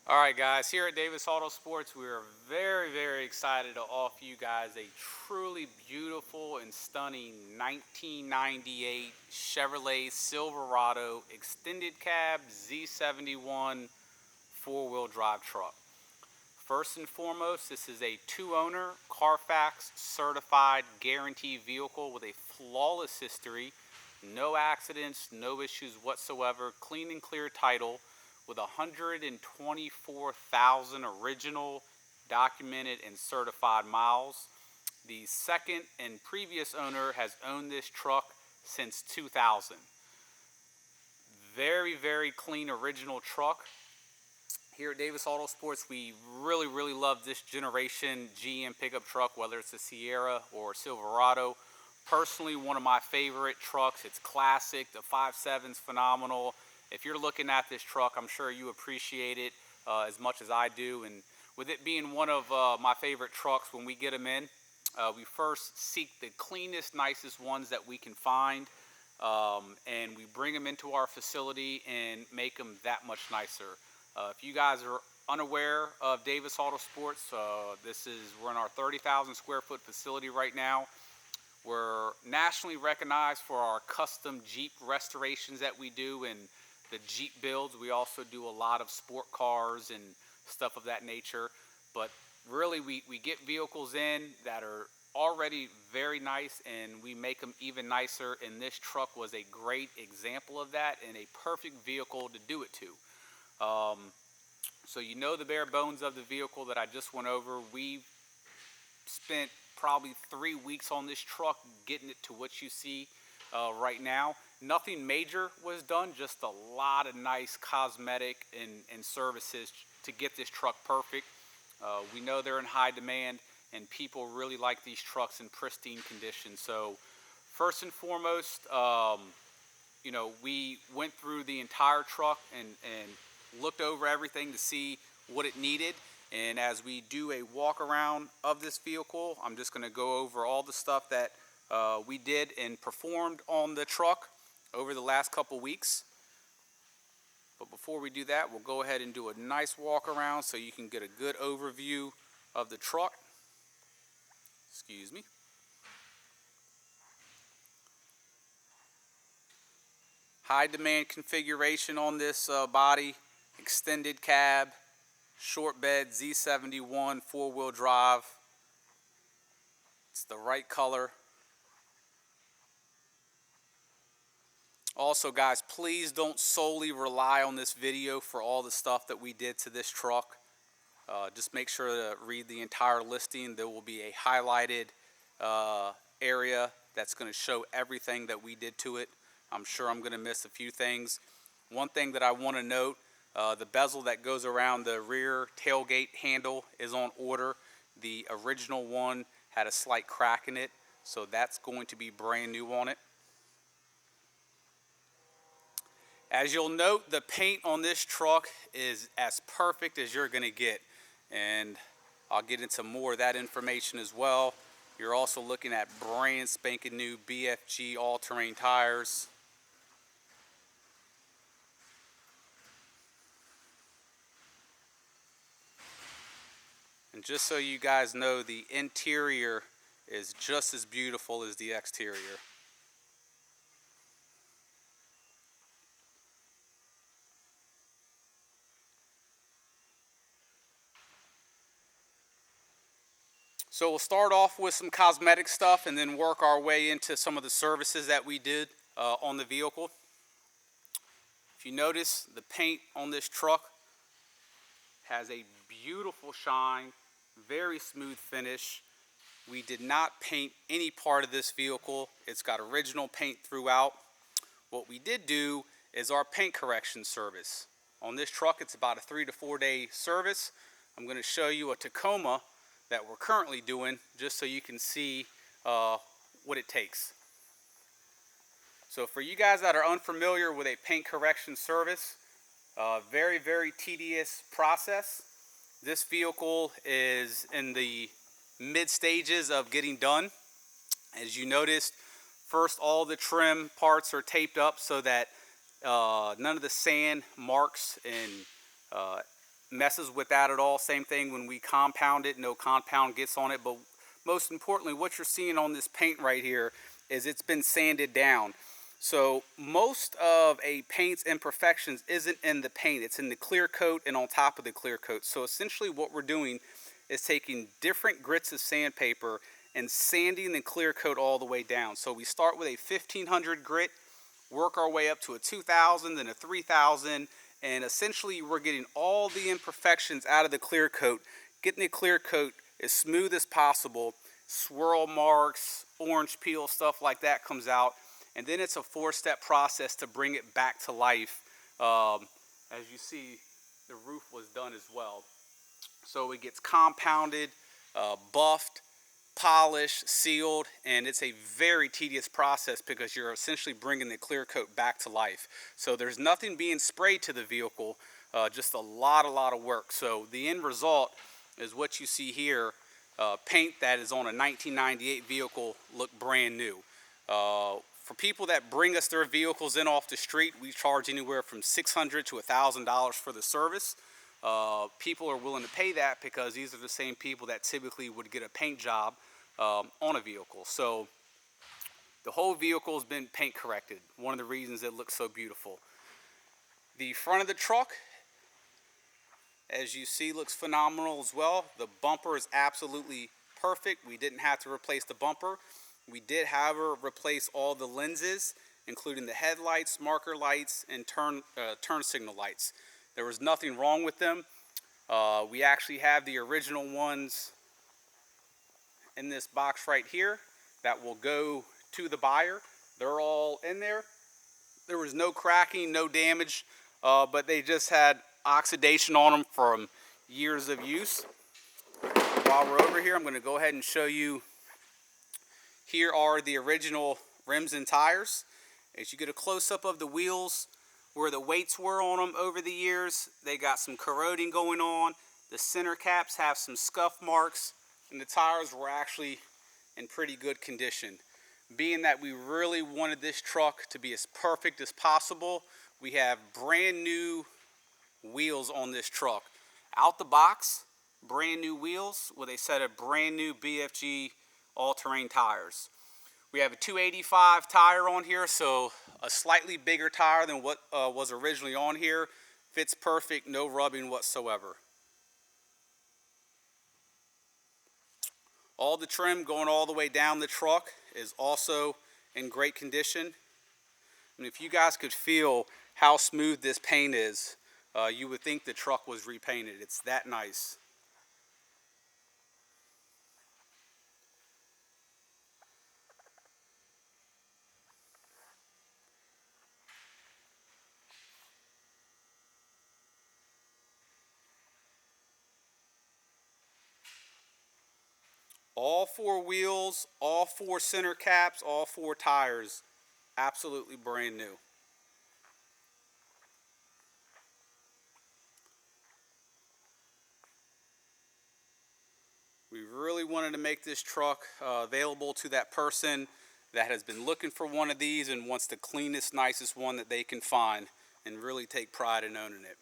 All right, guys, here at Davis Autosports, we are very excited to offer you guys a truly beautiful and stunning 1998 Chevrolet Silverado extended cab Z71 four-wheel drive truck. First and foremost, this is a two-owner, Carfax certified guarantee vehicle with a flawless history, no accidents, no issues whatsoever, clean and clear title, with 124,000 original documented and certified miles. The second and previous owner has owned this truck since 2000. Very clean original truck. Here at Davis Autosports, we really love this generation GM pickup truck, whether it's a Sierra or a Silverado. Personally, one of my favorite trucks. It's classic. The 5.7's phenomenal. If you're looking at this truck, I'm sure you appreciate it as much as I do. And with it being one of my favorite trucks, when we get them in, we first seek the cleanest, nicest ones that we can find. And we bring them into our facility and make them that much nicer. If you guys are unaware of Davis Autosports, we're in our 30,000 square foot facility right now. We're nationally recognized for our custom Jeep restorations that we do and the Jeep builds. We also do a lot of sport cars and stuff of that nature. But really, we get vehicles in that are already very nice, and we make them even nicer. And this truck was a great example of that and a perfect vehicle to do it to. So you know the bare bones of the vehicle that I just went over. We spent probably 3 weeks on this truck getting it to what you see right now. Nothing major was done, just a lot of nice cosmetic and services to get this truck perfect. We know they're in high demand and people really like these trucks in pristine condition. So first and foremost, we went through the entire truck and looked over everything to see what it needed. And as we do a walk around of this vehicle, I'm just going to go over all the stuff that we did and performed on the truck over the last couple weeks. But before we do that, we'll go ahead and do a nice walk around so you can get a good overview of the truck. Excuse me. High demand configuration on this body, extended cab, short bed, Z71 four-wheel drive. It's the right color. Also, guys, please don't solely rely on this video for all the stuff that we did to this truck. Just make sure to read the entire listing. There will be a highlighted area that's going to show everything that we did to it. I'm sure I'm going to miss a few things. One thing that I want to note, the bezel that goes around the rear tailgate handle is on order. The original one had a slight crack in it, so that's going to be brand new on it. As you'll note, the paint on this truck is as perfect as you're going to get, and I'll get into more of that information as well. You're also looking at brand spanking new BFG all-terrain tires. And just so you guys know, the interior is just as beautiful as the exterior. So we'll start off with some cosmetic stuff and then work our way into some of the services that we did on the vehicle. If you notice, the paint on this truck has a beautiful shine, very smooth finish. We did not paint any part of this vehicle. It's got original paint throughout. What we did do is our paint correction service. On this truck, it's about a 3 to 4 day service. I'm going to show you a Tacoma that we're currently doing just so you can see what it takes. So for you guys that are unfamiliar with a paint correction service, very tedious process. This vehicle is in the mid stages of getting done. As you noticed, first all the trim parts are taped up so that none of the sand marks and messes with that at all. Same thing when we compound it, no compound gets on it. But most importantly, what you're seeing on this paint right here is it's been sanded down. So most of a paint's imperfections isn't in the paint, it's in the clear coat and on top of the clear coat. So essentially what we're doing is taking different grits of sandpaper and sanding the clear coat all the way down. So we start with a 1500 grit, work our way up to a 2000, then a 3000, and essentially we're getting all the imperfections out of the clear coat, getting the clear coat as smooth as possible. Swirl marks, orange peel, stuff like that comes out, and then it's a 4-step process to bring it back to life. As you see, the roof was done as well. So it gets compounded, buffed, polished, sealed, and it's a very tedious process because you're essentially bringing the clear coat back to life. So there's nothing being sprayed to the vehicle, just a lot of work. So the end result is what you see here. Paint that is on a 1998 vehicle look brand new. For people that bring us their vehicles in off the street, we charge anywhere from $600 to $1,000 for the service. People are willing to pay that because these are the same people that typically would get a paint job on a vehicle. So the whole vehicle has been paint corrected. One of the reasons it looks so beautiful. The front of the truck, as you see, looks phenomenal as well. The bumper is absolutely perfect. We didn't have to replace the bumper. We did, however, replace all the lenses, including the headlights, marker lights, and turn signal lights. There was nothing wrong with them. We actually have the original ones in this box right here that will go to the buyer. They're all in there. There was no cracking, no damage, but they just had oxidation on them from years of use. While we're over here, I'm going to go ahead and show you. Here are the original rims and tires. As you get a close-up of the wheels, where the weights were on them over the years, they got some corroding going on. The center caps have some scuff marks, and the tires were actually in pretty good condition. Being that we really wanted this truck to be as perfect as possible, we have brand new wheels on this truck. Out the box, brand new wheels with a set of brand new BFG all-terrain tires. We have a 285 tire on here, so a slightly bigger tire than what was originally on here. Fits perfect, no rubbing whatsoever. All the trim going all the way down the truck is also in great condition. And if you guys could feel how smooth this paint is, you would think the truck was repainted. It's that nice. All 4 wheels, all 4 center caps, all 4 tires, absolutely brand new. We really wanted to make this truck available to that person that has been looking for one of these and wants the cleanest, nicest one that they can find and really take pride in owning it.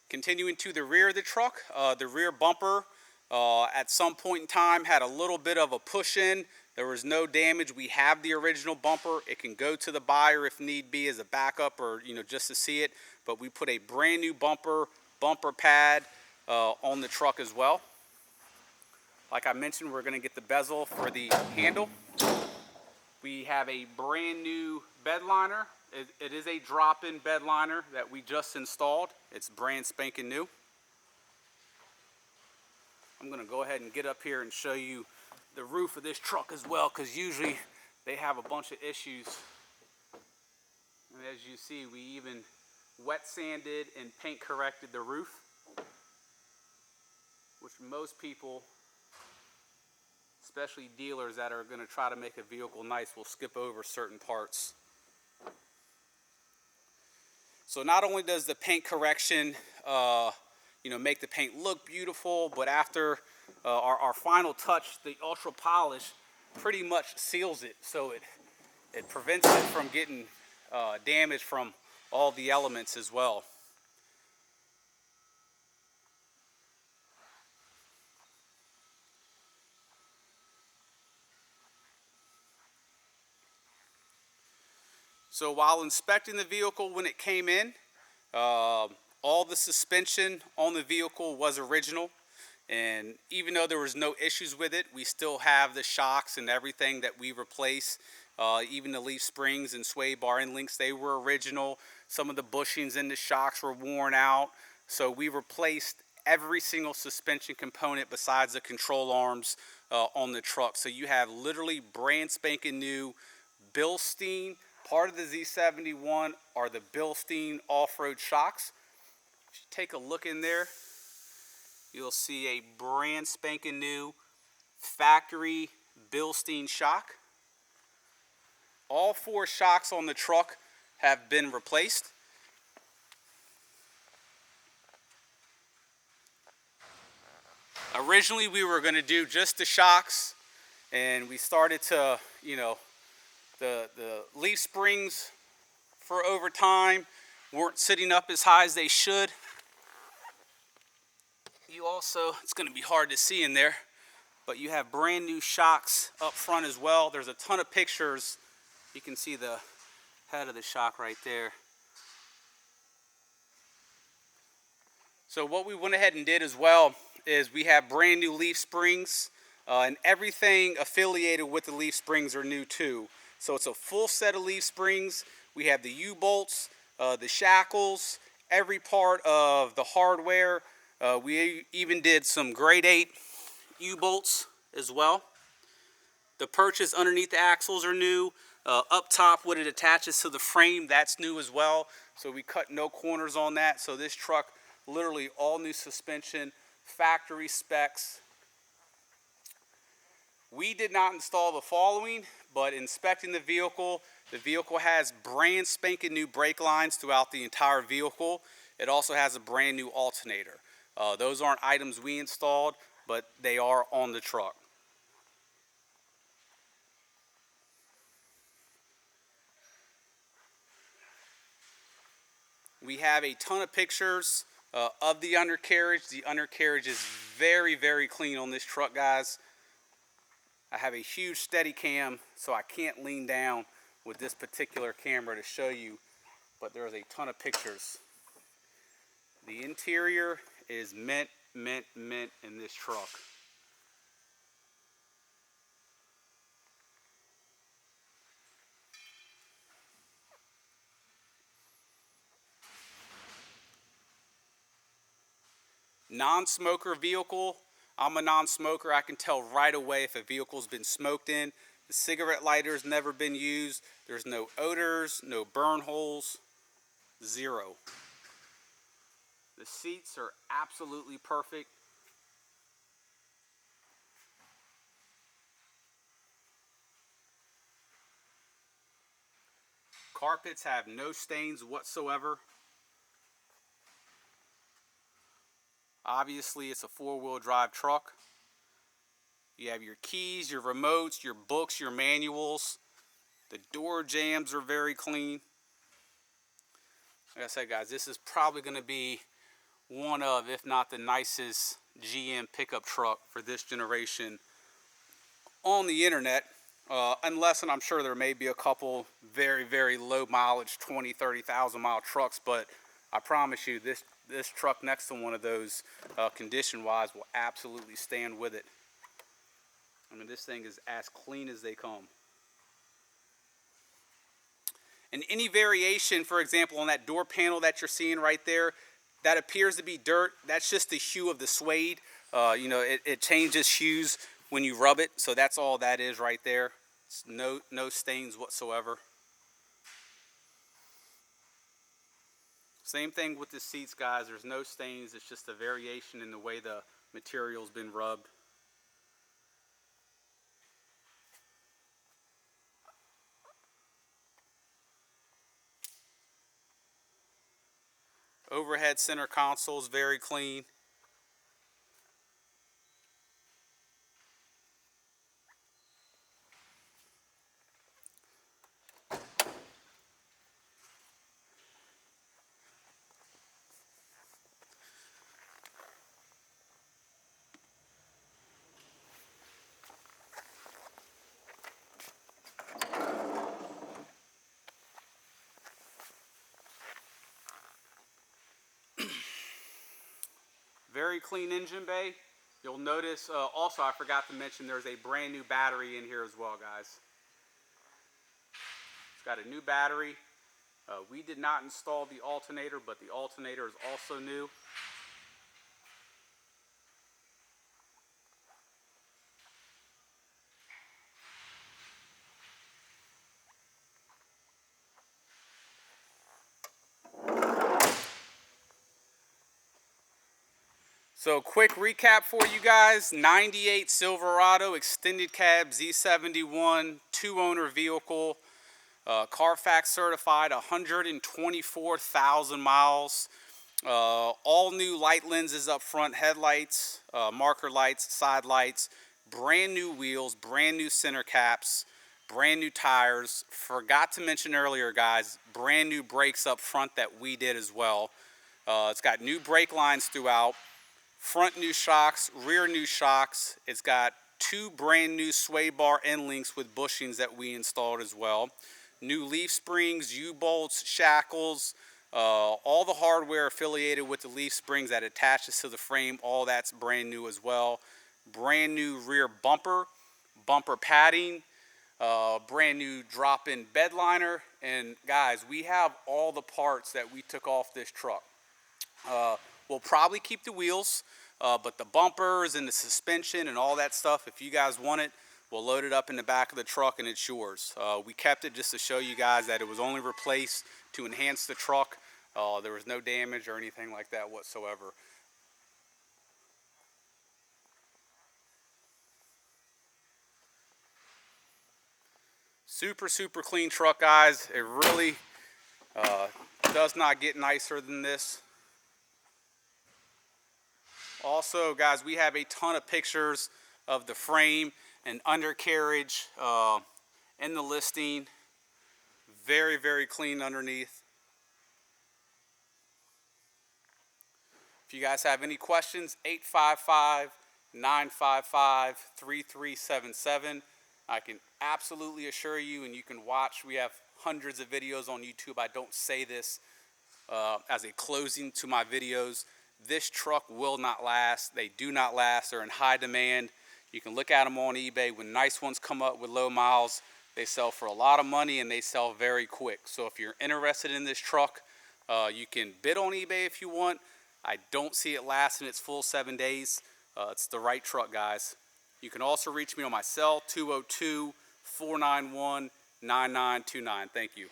Continuing to the rear of the truck, the rear bumper at some point in time had a little bit of a push in. There was no damage. We have the original bumper. It can go to the buyer if need be as a backup or just to see it. But we put a brand new bumper pad on the truck as well. Like I mentioned, we're going to get the bezel for the handle. We have a brand new bed liner. It is a drop-in bed liner that we just installed. It's brand spanking new. I'm going to go ahead and get up here and show you the roof of this truck as well, because usually they have a bunch of issues. And as you see, we even wet sanded and paint corrected the roof, which most people, especially dealers that are going to try to make a vehicle nice, will skip over certain parts. So not only does the paint correction make the paint look beautiful, but after our final touch, the ultra polish pretty much seals it, so it prevents it from getting damaged from all the elements as well. So while inspecting the vehicle when it came in, all the suspension on the vehicle was original. And even though there was no issues with it, we still have the shocks and everything that we replaced. Even the leaf springs and sway bar end links, they were original. Some of the bushings in the shocks were worn out. So we replaced every single suspension component besides the control arms on the truck. So you have literally brand spanking new Bilstein. Part of the Z71 are the Bilstein off-road shocks. If you take a look in there, you'll see a brand spanking new factory Bilstein shock. All 4 shocks on the truck have been replaced. Originally we were going to do just the shocks, and we started to, the leaf springs for over time weren't sitting up as high as they should. You also, it's going to be hard to see in there, but you have brand new shocks up front as well. There's a ton of pictures. You can see the head of the shock right there. So what we went ahead and did as well is we have brand new leaf springs, and everything affiliated with the leaf springs are new too. So it's a full set of leaf springs. We have the U-bolts, the shackles, every part of the hardware. We even did some grade 8 U-bolts as well. The perches underneath the axles are new. Up top, what it attaches to the frame, that's new as well. So we cut no corners on that. So this truck, literally all new suspension, factory specs. We did not install the following, but inspecting the vehicle has brand spanking new brake lines throughout the entire vehicle. It also has a brand new alternator. Those aren't items we installed, but they are on the truck. We have a ton of pictures of the undercarriage. The undercarriage is very, very clean on this truck, guys. I have a huge Steadicam, so I can't lean down with this particular camera to show you, but there's a ton of pictures. The interior is mint, mint, mint in this truck. Non-smoker vehicle. I'm a non-smoker. I can tell right away if a vehicle's been smoked in. The cigarette lighter's never been used. There's no odors, no burn holes, zero. The seats are absolutely perfect. Carpets have no stains whatsoever. Obviously, it's a 4-wheel drive truck. You have your keys, your remotes, your books, your manuals. The door jambs are very clean. Like I said, guys, this is probably going to be one of, if not the nicest GM pickup truck for this generation on the internet. Unless, and I'm sure there may be a couple very, very low mileage, 20, 30,000 mile trucks, but I promise you this truck next to one of those, condition-wise, will absolutely stand with it. I mean, this thing is as clean as they come. And any variation, for example, on that door panel that you're seeing right there, that appears to be dirt. That's just the hue of the suede. It changes hues when you rub it, so that's all that is right there. It's no stains whatsoever. Same thing with the seats, guys. There's no stains. It's just a variation in the way the material's been rubbed. Overhead center console is very clean. very clean engine bay. You'll notice, also I forgot to mention, there's a brand new battery in here as well, guys. It's got a new battery. We did not install the alternator, but the alternator is also new. So quick recap for you guys, 98 Silverado extended cab Z71, 2-owner vehicle, Carfax certified, 124,000 miles, all new light lenses up front, headlights, marker lights, side lights, brand new wheels, brand new center caps, brand new tires. Forgot to mention earlier, guys, brand new brakes up front that we did as well. It's got new brake lines throughout. Front new shocks, rear new shocks. It's got 2 brand new sway bar end links with bushings that we installed as well. New leaf springs, U-bolts, shackles, all the hardware affiliated with the leaf springs that attaches to the frame, all that's brand new as well. Brand new rear bumper, bumper padding, brand new drop-in bed liner. And guys, we have all the parts that we took off this truck. We'll probably keep the wheels, but the bumpers and the suspension and all that stuff, if you guys want it, we'll load it up in the back of the truck and it's yours. We kept it just to show you guys that it was only replaced to enhance the truck. There was no damage or anything like that whatsoever. Super, super clean truck, guys. It really does not get nicer than this. Also, guys, we have a ton of pictures of the frame and undercarriage in the listing. Very, very clean underneath. If you guys have any questions, 855-955-3377. I can absolutely assure you, and you can watch, we have hundreds of videos on YouTube. I don't say this as a closing to my videos. This truck will not last. They do not last. They're in high demand. You can look at them on eBay. When nice ones come up with low miles, they sell for a lot of money and they sell very quick. So if you're interested in this truck, you can bid on eBay if you want. I don't see it lasting its full 7 days. It's the right truck, guys. You can also reach me on my cell, 202-491-9929. Thank you.